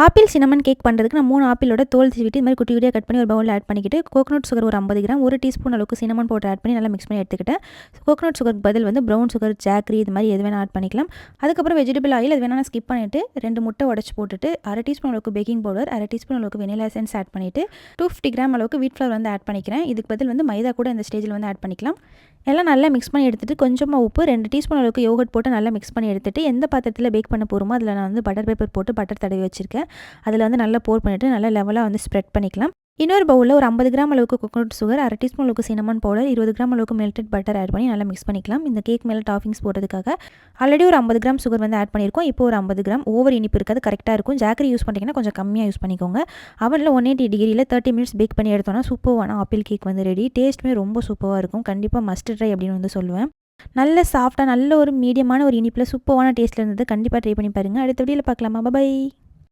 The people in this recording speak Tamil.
ஆப்பிள் சின்னமன் கேக் பண்ணுறதுக்கு நான் 3 ஆப்பிளோட தோல் சீவிட்டு இது மாதிரி குட்டி குட்டியாக கட் பண்ணி ஒரு பவுலில் ஆட் பண்ணிக்கிட்டு கோகனட் சுகர் ஒரு 50 கிராம் 1 டீஸ்பூன் அளவுக்கு சின்னமன் பவுடர் ஆட் பண்ணி நல்லா மிக்ஸ் பண்ணி எடுத்துக்கிட்டேன். கோகனட் சுகருக்கு பதில் வந்து ப்ரௌன் சுகர், ஜாக்ரி இது மாதிரி எது வேணால் ஆட் பண்ணிக்கலாம். அதுக்கப்புறம் வெஜிடபிள் ஆயில் அது வேணால் ஸ்கிப் பண்ணிவிட்டு 2 முட்டை உடச்சி போட்டுட்டு 1/2 டீஸ்பூன் அளவுக்கு பேக்கிங் பவுடர், 1/2 டீஸ்பூன் அளவுக்கு வெனிலா எசன்ஸ் ஆட் பண்ணிவிட்டு 250 கிராம் அளவுக்கு வீட் ஃப்ளவர் வந்து ஆட் பண்ணிக்கிறேன். இதுக்கு பதில் வந்து மைதா கூட இந்த ஸ்டேஜில் வந்து ஆட் பண்ணிக்கலாம். எல்லாம் நல்லா மிக்ஸ் பண்ணி எடுத்துகிட்டு கொஞ்சமாக உப்பு 2 டீஸ்பூன் அளவுக்கு யோகட் போட்டு நல்லா மிக்ஸ் பண்ணி எடுத்துகிட்டு எந்த பாத்திரத்தில் பேக் பண்ண போகிறோமோ அதில் நான் வந்து பட்டர் பேப்பர் போட்டு பட்டர் தடவி வச்சுருக்கேன். அதில் வந்து நல்லா போர் பண்ணிவிட்டு நல்லா லெவலாக வந்து ஸ்ப்ரெட் பண்ணிக்கலாம். இன்னொரு பவுலில் ஒரு 50 கிராம் அளவுக்கு கோகனட் சுகர், 1/2 டீஸ்பூன் அளவுக்கு சின்னமன் பவுடர், 20 கிராம் அளவுக்கு மெல்டட் பட்டர் ஆட் பண்ணி நல்லா மிக்ஸ் பண்ணிக்கலாம். இந்த கேக் மேலே டாப்பிங்ஸ் போடுறதுக்காக ஆல்ரெடி ஒரு 50 கிராம் சுகர் வந்து ஆட் பண்ணியிருக்கோம். இப்போ ஒரு 50 கிராம் ஓவர் இனிப்பு இருக்காது, கரெக்டாக இருக்கும். ஜாக்கரி யூஸ் பண்ணிங்கன்னா கொஞ்சம் கம்மியாக யூஸ் பண்ணிக்கோங்க. அவனில் 180 டிகிரியில் 30 மினிட்ஸ் பேக் பண்ணி எடுத்தோன்னா சூப்பரான ஆப்பிள் கேக் வந்து ரெடி. டேஸ்ட்டுமே ரொம்ப சூப்பராக இருக்கும். கண்டிப்பாக மஸ்ட் ட்ரை அப்படின்னு வந்து சொல்லுவேன். நல்ல சாஃப்டாக நல்ல ஒரு மீடியமான ஒரு இனிப்பில் சூப்பரான டேஸ்ட்டில் இருந்தது. கண்டிப்பாக ட்ரை பண்ணி பாருங்கள். அடுத்த வீடியோவில் பார்க்கலாமா? பை.